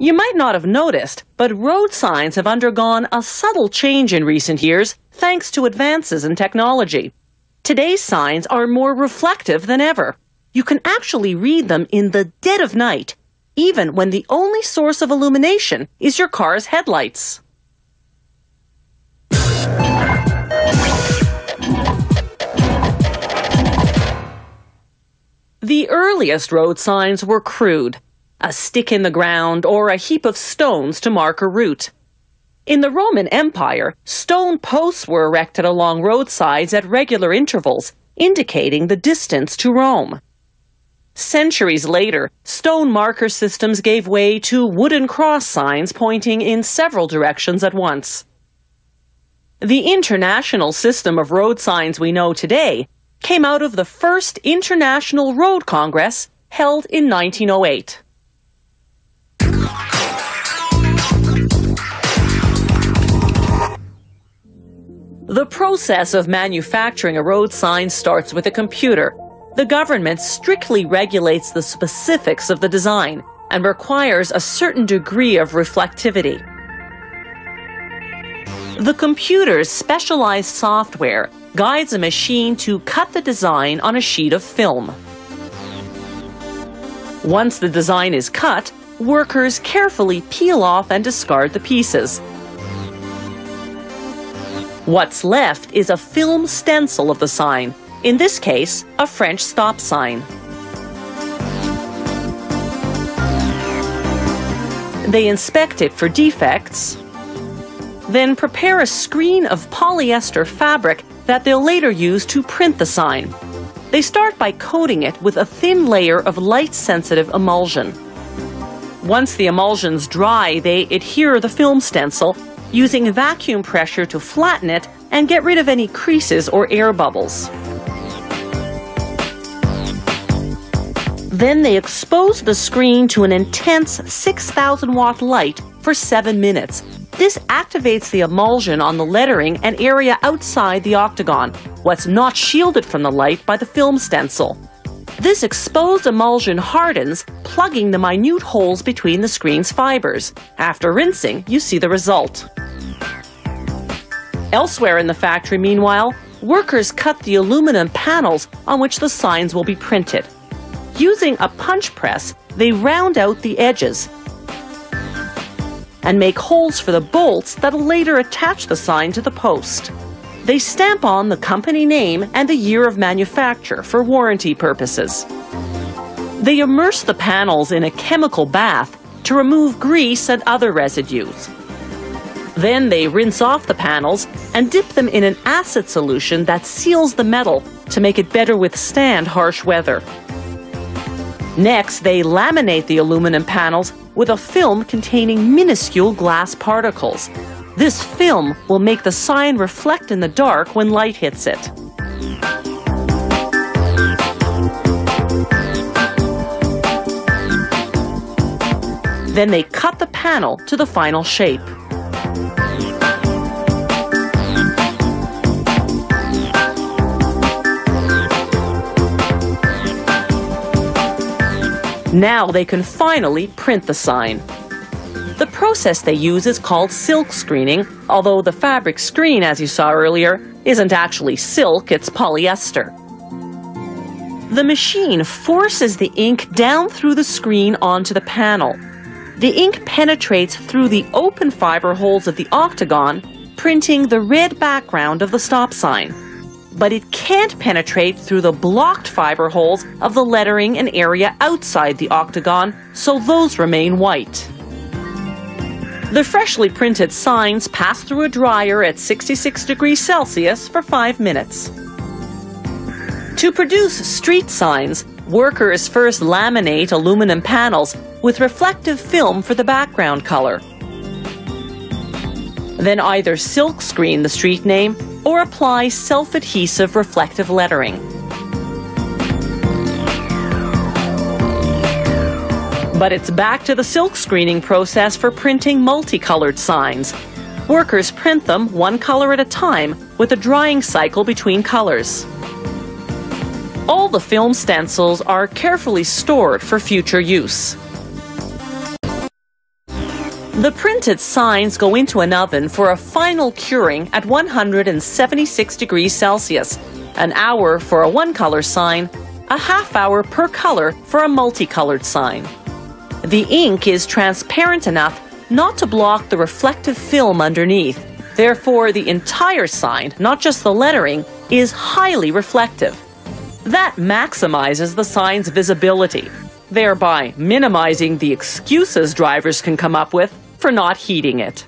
You might not have noticed, but road signs have undergone a subtle change in recent years thanks to advances in technology. Today's signs are more reflective than ever. You can actually read them in the dead of night, even when the only source of illumination is your car's headlights. The earliest road signs were crude, a stick in the ground or a heap of stones to mark a route. In the Roman Empire, stone posts were erected along roadsides at regular intervals, indicating the distance to Rome. Centuries later, stone marker systems gave way to wooden cross signs pointing in several directions at once. The international system of road signs we know today came out of the first International Road Congress held in 1908. The process of manufacturing a road sign starts with a computer. The government strictly regulates the specifics of the design and requires a certain degree of reflectivity. The computer's specialized software guides a machine to cut the design on a sheet of film. Once the design is cut, workers carefully peel off and discard the pieces. What's left is a film stencil of the sign, in this case, a French stop sign. They inspect it for defects, then prepare a screen of polyester fabric that they'll later use to print the sign. They start by coating it with a thin layer of light-sensitive emulsion. Once the emulsion's dry, they adhere the film stencil, using vacuum pressure to flatten it and get rid of any creases or air bubbles. Then they expose the screen to an intense 6,000-watt light for 7 minutes. This activates the emulsion on the lettering and area outside the octagon, what's not shielded from the light by the film stencil. This exposed emulsion hardens, plugging the minute holes between the screen's fibers. After rinsing, you see the result. Elsewhere in the factory, meanwhile, workers cut the aluminum panels on which the signs will be printed. Using a punch press, they round out the edges and make holes for the bolts that'll later attach the sign to the post. They stamp on the company name and the year of manufacture for warranty purposes. They immerse the panels in a chemical bath to remove grease and other residues. Then they rinse off the panels and dip them in an acid solution that seals the metal to make it better withstand harsh weather. Next, they laminate the aluminum panels with a film containing minuscule glass particles. This film will make the sign reflect in the dark when light hits it. Then they cut the panel to the final shape. Now they can finally print the sign. The process they use is called silk screening, although the fabric screen, as you saw earlier, isn't actually silk, it's polyester. The machine forces the ink down through the screen onto the panel. The ink penetrates through the open fiber holes of the octagon, printing the red background of the stop sign. But it can't penetrate through the blocked fiber holes of the lettering and area outside the octagon, so those remain white. The freshly printed signs pass through a dryer at 66 degrees Celsius for 5 minutes. To produce street signs, workers first laminate aluminum panels with reflective film for the background color. Then either silk screen the street name or apply self-adhesive reflective lettering. But it's back to the silk screening process for printing multicolored signs. Workers print them one color at a time with a drying cycle between colors. All the film stencils are carefully stored for future use. The printed signs go into an oven for a final curing at 176 degrees Celsius, an hour for a one-color sign, a half hour per color for a multicolored sign. The ink is transparent enough not to block the reflective film underneath. Therefore, the entire sign, not just the lettering, is highly reflective. That maximizes the sign's visibility, thereby minimizing the excuses drivers can come up with for not heeding it.